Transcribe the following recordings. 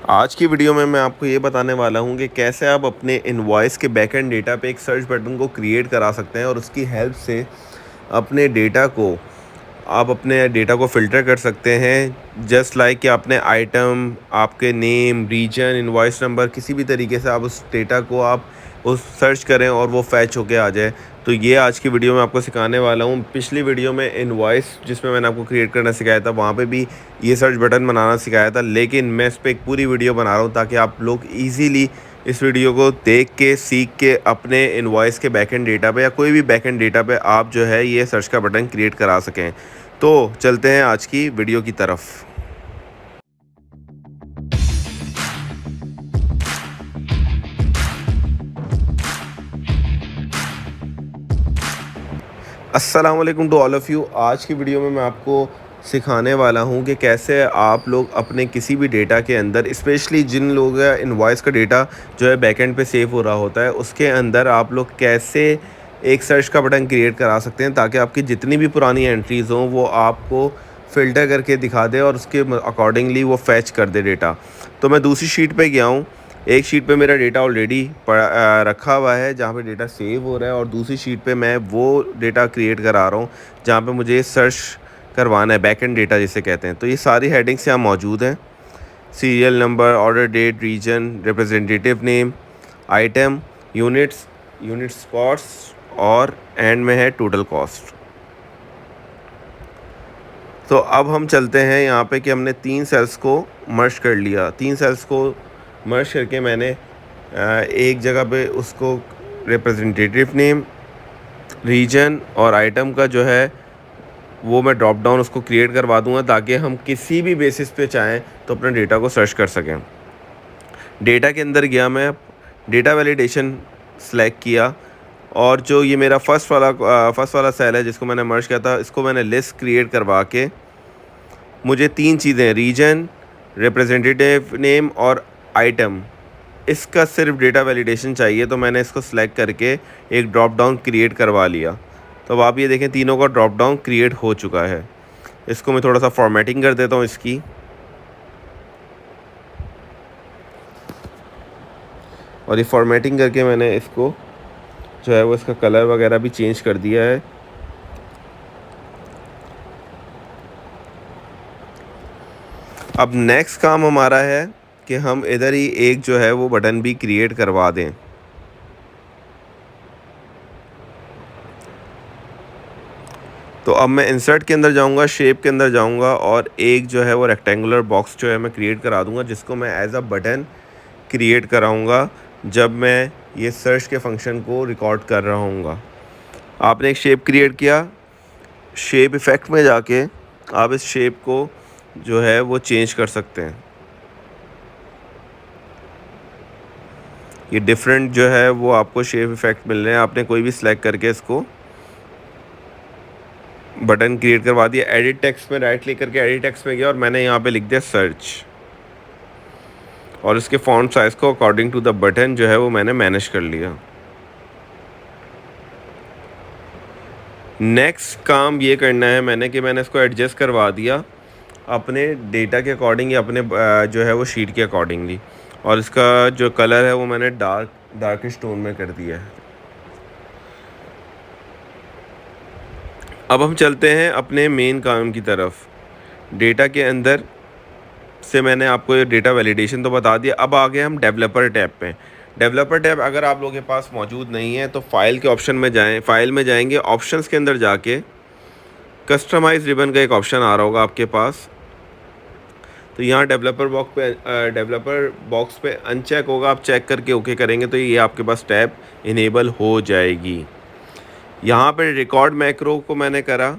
आज की वीडियो में मैं आपको ये बताने वाला हूँ कि कैसे आप अपने इनवॉइस के बैकएंड डेटा पे एक सर्च बटन को क्रिएट करा सकते हैं और उसकी हेल्प से अपने डेटा को आप अपने डेटा को फ़िल्टर कर सकते हैं। जस्ट लाइक कि आपने आइटम, आपके नेम, रीजन, इनवॉइस नंबर, किसी भी तरीके से आप उस डेटा को आप उस सर्च करें और वो फैच होके आ जाए। तो ये आज की वीडियो में आपको सिखाने वाला हूँ। पिछली वीडियो में इनवॉइस जिसमें मैंने आपको क्रिएट करना सिखाया था, वहाँ पे भी ये सर्च बटन बनाना सिखाया था, लेकिन मैं इस पे एक पूरी वीडियो बना रहा हूँ ताकि आप लोग ईज़िली इस वीडियो को देख के, सीख के अपने इनवॉइस के बैकएंड डेटा पे या कोई भी बैकएंड डेटा पे आप जो है ये सर्च का बटन क्रिएट करा सकें। तो चलते हैं आज की वीडियो की तरफ। अस्सलाम वालेकुम टू ऑल ऑफ़ यू। आज की वीडियो में मैं आपको सिखाने वाला हूँ कि कैसे आप लोग अपने किसी भी डेटा के अंदर, स्पेशली जिन लोगों का इनवॉइस का डेटा जो है बैकएंड पे सेव हो रहा होता है, उसके अंदर आप लोग कैसे एक सर्च का बटन क्रिएट करा सकते हैं ताकि आपकी जितनी भी पुरानी एंट्रीज़ हों वो आपको फ़िल्टर करके दिखा दे और उसके अकॉर्डिंगली वो फैच कर दे डेटा। तो मैं दूसरी शीट पे गया हूँ। एक शीट पे मेरा डेटा ऑलरेडी रखा हुआ है जहाँ पे डेटा सेव हो रहा है, और दूसरी शीट पे मैं वो डेटा क्रिएट करा रहा हूँ जहाँ पे मुझे सर्च करवाना है, बैकएंड डेटा जिसे कहते हैं। तो ये सारी हेडिंग्स यहाँ मौजूद हैं: serial number, order date, region, representative name, item, units, units cost, और एंड में है टोटल कॉस्ट। तो अब हम चलते हैं यहाँ पे कि हमने 3 सेल्स को मर्ज कर लिया। 3 सेल्स को मर्ज करके मैंने एक जगह पे उसको रिप्रेजेंटेटिव नेम, रीजन और आइटम का जो है वो मैं ड्रॉप डाउन उसको क्रिएट करवा दूंगा ताकि हम किसी भी बेसिस पे चाहें तो अपने डेटा को सर्च कर सकें। डेटा के अंदर गया मैं, डेटा वैलिडेशन सेलेक्ट किया, और जो ये मेरा फर्स्ट वाला सेल है जिसको मैंने मर्ज किया था, इसको मैंने लिस्ट क्रिएट करवा के मुझे 3 चीज़ें, रीजन, रिप्रेजेंटेटिव नेम और आइटम, इसका सिर्फ डेटा वैलिडेशन चाहिए। तो मैंने इसको सेलेक्ट करके एक ड्रॉप डाउन क्रिएट करवा लिया। तो अब आप ये देखें तीनों का ड्रॉप डाउन क्रिएट हो चुका है। इसको मैं थोड़ा सा फॉर्मेटिंग कर देता हूँ इसकी, और ये फॉर्मेटिंग करके मैंने इसको जो है वो इसका कलर वगैरह भी चेंज कर दिया है। अब नेक्स्ट काम हमारा है कि हम इधर ही एक जो है वो बटन भी क्रिएट करवा दें। तो अब मैं इंसर्ट के अंदर जाऊंगा, शेप के अंदर जाऊंगा, और एक जो है वो रेक्टेंगुलर बॉक्स जो है मैं क्रिएट करा दूंगा, जिसको मैं एज अ बटन क्रिएट कराऊंगा जब मैं ये सर्च के फंक्शन को रिकॉर्ड कर रहा हूँगा। आपने एक शेप क्रिएट किया, शेप इफ़ेक्ट में जाके आप इस शेप को जो है वो चेंज कर सकते हैं। ये डिफरेंट जो है वो आपको शेप इफ़ेक्ट मिल रहे हैं। आपने कोई भी सिलेक्ट करके इसको बटन क्रिएट करवा दिया। एडिट टेक्स्ट में राइट क्लिक करके एडिट टेक्स्ट में गया और मैंने यहाँ पे लिख दिया सर्च, और इसके फॉन्ट साइज़ को अकॉर्डिंग टू द बटन जो है वो मैंने मैनेज कर लिया। नेक्स्ट काम ये करना है मैंने कि मैंने इसको एडजस्ट करवा दिया अपने डेटा के अकॉर्डिंग या अपने जो है वो शीट के अकॉर्डिंगली, और इसका जो कलर है वो मैंने डार्किश टोन में कर दिया है। अब हम चलते हैं अपने मेन काम की तरफ। डेटा के अंदर से मैंने आपको ये डेटा वैलिडेशन तो बता दिया। अब आ गए हम डेवलपर टैब पे। डेवलपर टैब अगर आप लोगों के पास मौजूद नहीं है तो फाइल के ऑप्शन में जाएं, फाइल में जाएंगे, ऑप्शंस के अंदर जाके कस्टमाइज रिबन का एक ऑप्शन आ रहा होगा आपके पास। तो यहाँ डेवलपर बॉक्स पे अनचेक होगा, आप चेक करके ओके करेंगे तो ये आपके पास टैब इनेबल हो जाएगी। यहाँ पे रिकॉर्ड मैक्रो को मैंने करा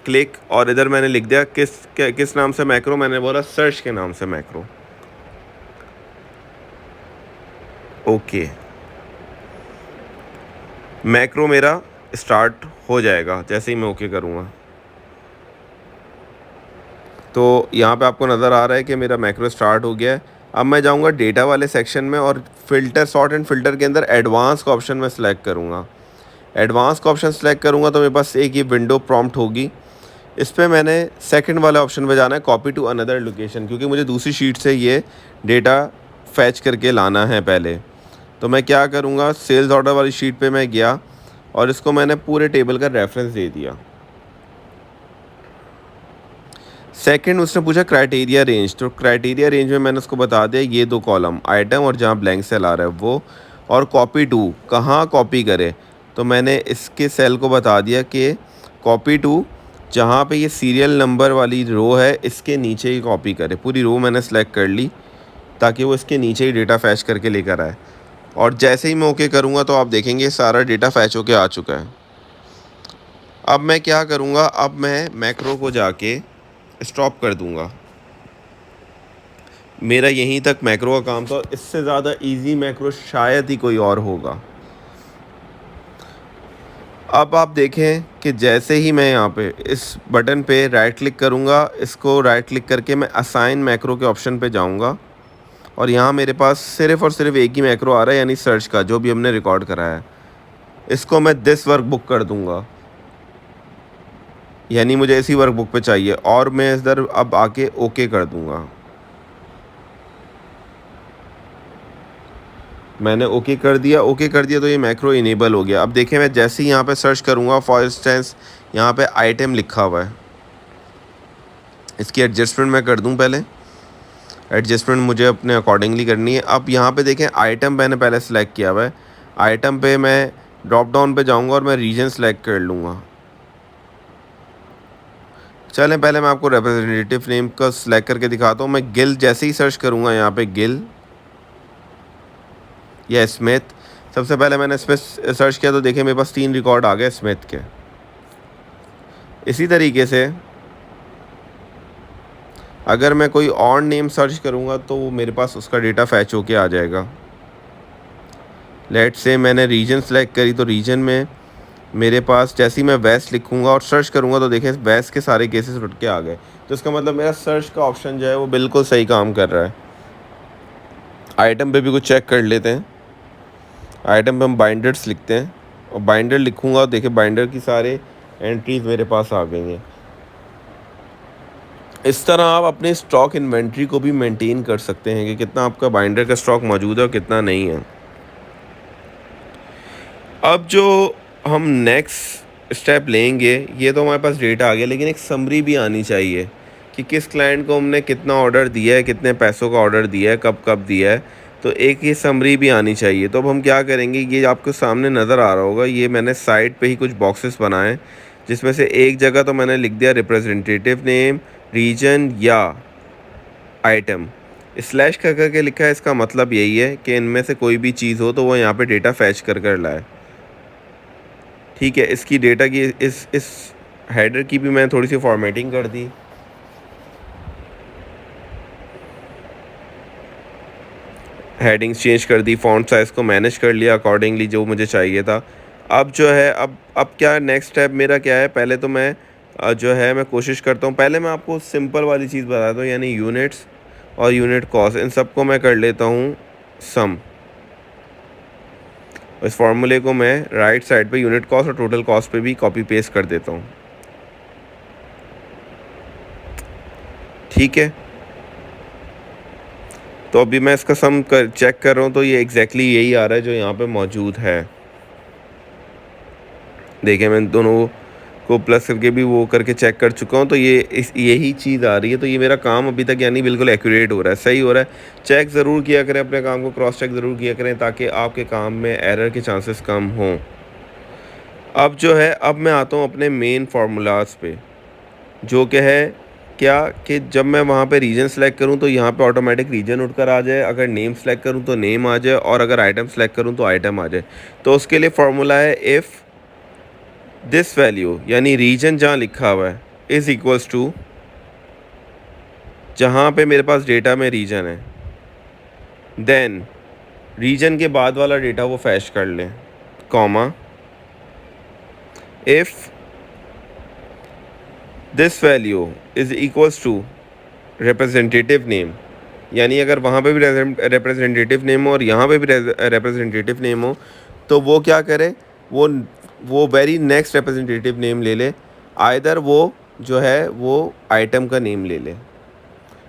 क्लिक, और इधर मैंने लिख दिया किस नाम से मैक्रो, मैंने बोला सर्च के नाम से मैक्रो। ओके, मैक्रो मेरा स्टार्ट हो जाएगा जैसे ही मैं ओके करूँगा। तो यहाँ पे आपको नज़र आ रहा है कि मेरा मैक्रो स्टार्ट हो गया है। अब मैं जाऊँगा डेटा वाले सेक्शन में और फ़िल्टर, सॉर्ट एंड फ़िल्टर के अंदर एडवांस का ऑप्शन मैं सेलेक्ट करूँगा। एडवांस का ऑप्शन सेलेक्ट करूँगा तो मेरे पास एक ये विंडो प्रॉम्प्ट होगी। इस पे मैंने सेकंड वाले ऑप्शन पे जाना है, कॉपी टू अनदर लोकेशन, क्योंकि मुझे दूसरी शीट से ये डेटा फैच करके लाना है पहले। तो मैं क्या करूँगा, सेल्स ऑर्डर वाली शीट पे मैं गया और इसको मैंने पूरे टेबल का रेफरेंस दे दिया। सेकंड उसने पूछा क्राइटेरिया रेंज, तो क्राइटेरिया रेंज में मैंने उसको बता दिया ये 2 कॉलम, आइटम और जहाँ ब्लैंक सेल आ रहा है वो, और कॉपी टू कहाँ कॉपी करे, तो मैंने इसके सेल को बता दिया कि कॉपी टू जहाँ पे ये सीरियल नंबर वाली रो है इसके नीचे ही कॉपी करे। पूरी रो मैंने सेलेक्ट कर ली ताकि वो इसके नीचे ही डेटा फैच करके लेकर आए। और जैसे ही मैं ओके करूँगा तो आप देखेंगे सारा डेटा फैच होके आ चुका है। अब मैं क्या करूँगा, अब मैं मैक्रो को जाके स्टॉप कर दूँगा। मेरा यहीं तक मैक्रो का काम था, इससे ज़्यादा इजी मैक्रो शायद ही कोई और होगा। अब आप देखें कि जैसे ही मैं यहाँ पे इस बटन पे राइट क्लिक करूँगा, इसको राइट क्लिक करके मैं असाइन मैक्रो के ऑप्शन पे जाऊँगा और यहाँ मेरे पास सिर्फ़ और सिर्फ एक ही मैक्रो आ रहा है, यानी सर्च का, जो भी हमने रिकॉर्ड करा है। इसको मैं दिस वर्कबुक कर दूँगा, यानी मुझे इसी वर्कबुक पे चाहिए, और मैं इधर अब आके ओके कर दूँगा। मैंने ओके कर दिया तो ये मैक्रो इनेबल हो गया। अब देखें मैं जैसे ही यहाँ पे सर्च करूँगा, फॉर इंस्टेंस यहाँ पे आइटम लिखा हुआ है, इसकी एडजस्टमेंट मैं कर दूँ पहले। एडजस्टमेंट मुझे अपने अकॉर्डिंगली करनी है। अब यहाँ पे देखें आइटम मैंने पहले सेलेक्ट किया हुआ है, आइटम पे मैं ड्रॉप डाउन पे जाऊँगा और मैं रीजन सेलेक्ट कर लूँगा। चलें पहले मैं आपको रिप्रेजेंटेटिव नेम का सिलेक्ट करके दिखाता हूँ। मैं गिल जैसे ही सर्च करूँगा यहाँ पे गिल या स्मिथ, सबसे पहले मैंने स्मिथ सर्च किया तो देखिए मेरे पास 3 रिकॉर्ड आ गए स्मिथ के। इसी तरीके से अगर मैं कोई और नेम सर्च करूँगा तो वो मेरे पास उसका डेटा फैच होके आ जाएगा। लेट्स से मैंने रीजन सेलेक्ट करी तो रीजन में मेरे पास जैसे ही मैं वेस्ट लिखूँगा और सर्च करूँगा तो देखें वेस्ट के सारे केसेस उठ के आ गए। तो इसका मतलब मेरा सर्च का ऑप्शन जो है वो बिल्कुल सही काम कर रहा है। आइटम पे भी कुछ चेक कर लेते हैं। आइटम पे हम बाइंडर्स लिखते हैं और बाइंडर लिखूँगा, देखिए बाइंडर की सारे एंट्रीज मेरे पास आ गई हैं। इस तरह आप अपने स्टॉक इन्वेंट्री को भी मेंटेन कर सकते हैं कि कितना आपका बाइंडर का स्टॉक मौजूद है और कितना नहीं है। अब जो हम नेक्स्ट स्टेप लेंगे, ये तो हमारे पास डेटा आ गया, लेकिन एक समरी भी आनी चाहिए कि किस क्लाइंट को हमने कितना ऑर्डर दिया है, कितने पैसों का ऑर्डर दिया है, कब कब दिया है, तो एक ये समरी भी आनी चाहिए। तो अब हम क्या करेंगे, ये आपको सामने नज़र आ रहा होगा, ये मैंने साइड पे ही कुछ बॉक्सेस बनाए, जिसमें से एक जगह तो मैंने लिख दिया रिप्रेजेंटेटिव नेम, रीजन या आइटम। स्लैश कर करके लिखा है, इसका मतलब यही है कि इनमें से कोई भी चीज़ हो तो वो यहाँ पे डेटा फैच कर लाए। ठीक है, इसकी डेटा की इस हेडर की भी मैंने थोड़ी सी फॉर्मेटिंग कर दी। हेडिंग्स चेंज कर दी, फ़ॉन्ट साइज़ को मैनेज कर लिया अकॉर्डिंगली जो मुझे चाहिए था। अब जो है अब क्या नेक्स्ट स्टेप मेरा क्या है, पहले तो मैं जो है मैं कोशिश करता हूँ, पहले मैं आपको सिंपल वाली चीज़ बताता हूँ, यानी यूनिट्स और यूनिट कॉस्ट, इन सबको मैं कर लेता हूँ सम। इस फार्मूले को मैं राइट साइड पे यूनिट कॉस्ट और टोटल कॉस्ट पे भी कॉपी पेस्ट कर देता हूँ। ठीक है, तो अभी मैं इसका सम चेक कर रहा हूँ तो ये एग्जैक्टली यही आ रहा है जो यहाँ पे मौजूद है। देखिए मैं दोनों को प्लस करके भी वो करके चेक कर चुका हूँ, तो यही चीज़ आ रही है। तो ये मेरा काम अभी तक यानी बिल्कुल एक्यूरेट हो रहा है, सही हो रहा है। चेक ज़रूर किया करें अपने काम को, क्रॉस चेक ज़रूर किया करें ताकि आपके काम में एरर के चांसेस कम हों। अब जो है अब मैं आता हूँ अपने मेन फार्मूलाज पे, जो कि है क्या कि जब मैं वहाँ पे रीजन सेलेक्ट करूँ तो यहाँ पे ऑटोमेटिक रीजन उठकर आ जाए, अगर नेम सेलेक्ट करूँ तो नेम आ जाए, और अगर आइटम सेलेक्ट करूँ तो आइटम आ जाए। तो उसके लिए फार्मूला है इफ़ दिस वैल्यू, यानी रीजन जहाँ लिखा हुआ है इज़ इक्वल्स टू, जहाँ पे मेरे पास डेटा में रीजन है, देन रीजन के बाद वाला डेटा वो फैच कर लें, comma if this value is equals to representative name, यानी अगर वहाँ पे भी रिप्रेजेंटेटिव नेम हो और यहाँ पे भी रिप्रेजेंटेटिव नेम हो तो वो क्या करे, वो वेरी नेक्स्ट रिप्रेजेंटेटिव नेम ले ले। आइदर वो जो है वो आइटम का नेम ले ले।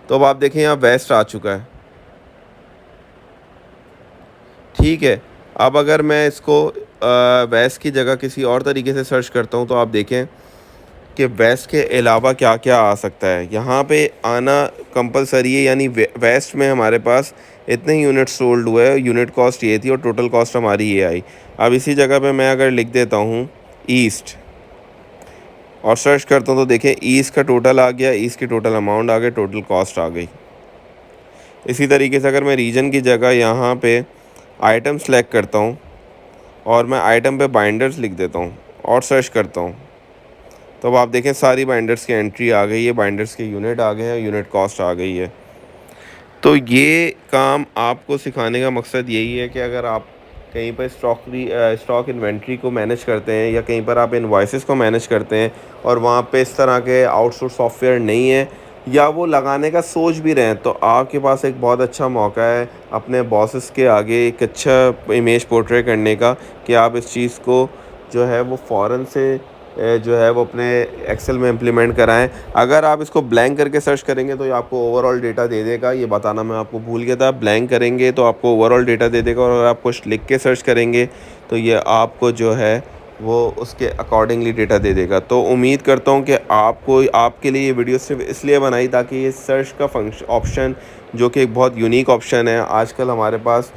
तो अब आप देखें यहाँ वेस्ट आ चुका है, ठीक है। अब अगर मैं इसको वेस्ट की जगह किसी और तरीके से सर्च करता हूँ तो आप देखें कि वेस्ट के अलावा क्या क्या आ सकता है। यहाँ पे आना कंपलसरी है, यानी वेस्ट में हमारे पास इतने ही यूनिट सोल्ड हुए, यूनिट कॉस्ट ये थी और टोटल कॉस्ट हमारी ये आई। अब इसी जगह पे मैं अगर लिख देता हूँ ईस्ट और सर्च करता हूँ तो देखें ईस्ट का टोटल आ गया, ईस्ट की टोटल अमाउंट आ गई, टोटल कॉस्ट आ गई। इसी तरीके से अगर मैं रीजन की जगह यहाँ पे आइटम सेलेक्ट करता हूँ और मैं आइटम पे बाइंडर्स लिख देता हूँ और सर्च करता हूँ तो अब आप देखें सारी बाइंडर्स की एंट्री आ गई है, बाइंडर्स के यूनिट आ गए हैं, यूनिट कॉस्ट आ गई है। तो ये काम आपको सिखाने का मकसद यही है कि अगर आप कहीं पर स्टॉक इन्वेंट्री को मैनेज करते हैं या कहीं पर आप इनवॉइसेस को मैनेज करते हैं और वहाँ पे इस तरह के आउटसोर्स सॉफ्टवेयर नहीं है या वो लगाने का सोच भी रहे हैं, तो आपके पास एक बहुत अच्छा मौका है अपने बॉसेस के आगे एक अच्छा इमेज पोर्ट्रे करने का कि आप इस चीज़ को जो है वो फ़ौरन से जो है वो अपने एक्सेल में इम्प्लीमेंट कराएं। अगर आप इसको ब्लैंक करके सर्च करेंगे तो ये आपको ओवरऑल डेटा दे देगा, ये बताना मैं आपको भूल गया था। ब्लैंक करेंगे तो आपको ओवरऑल डेटा दे देगा और अगर आप कुछ लिख के सर्च करेंगे तो ये आपको जो है वो उसके अकॉर्डिंगली डेटा दे देगा। तो उम्मीद करता हूँ कि आपको आपके लिए ये वीडियो सिर्फ इसलिए बनाई ताकि ये सर्च का फंक्शन ऑप्शन जो कि एक बहुत यूनिक ऑप्शन है आजकल हमारे पास,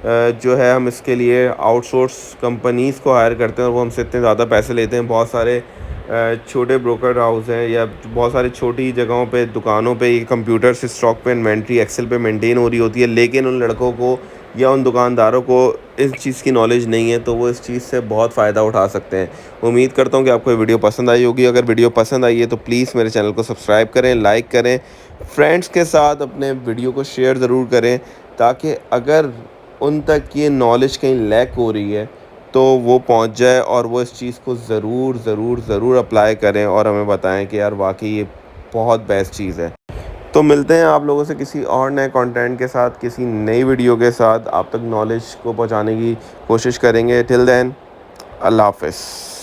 जो है हम इसके लिए आउटसोर्स कंपनीज़ को हायर करते हैं और वो हमसे इतने ज़्यादा पैसे लेते हैं। बहुत सारे छोटे ब्रोकर हाउस हैं या बहुत सारी छोटी जगहों पे दुकानों पे ये कंप्यूटर से स्टॉक पे इन्वेंट्री एक्सेल पे मेंटेन हो रही होती है, लेकिन उन लड़कों को या उन दुकानदारों को इस चीज़ की नॉलेज नहीं है, तो वो इस चीज़ से बहुत फ़ायदा उठा सकते हैं। उम्मीद करता हूँ कि आपको ये वीडियो पसंद आई होगी। अगर वीडियो पसंद आई है तो प्लीज़ मेरे चैनल को सब्सक्राइब करें, लाइक करें, फ्रेंड्स के साथ अपने वीडियो को शेयर ज़रूर करें ताकि अगर उन तक ये नॉलेज कहीं लैक हो रही है तो वो पहुंच जाए और वो इस चीज़ को ज़रूर ज़रूर ज़रूर अप्लाई करें और हमें बताएं कि यार वाकई ये बहुत बेस्ट चीज़ है। तो मिलते हैं आप लोगों से किसी और नए कंटेंट के साथ, किसी नई वीडियो के साथ, आप तक नॉलेज को पहुंचाने की कोशिश करेंगे। टिल देन, अल्लाह हाफ़िज़।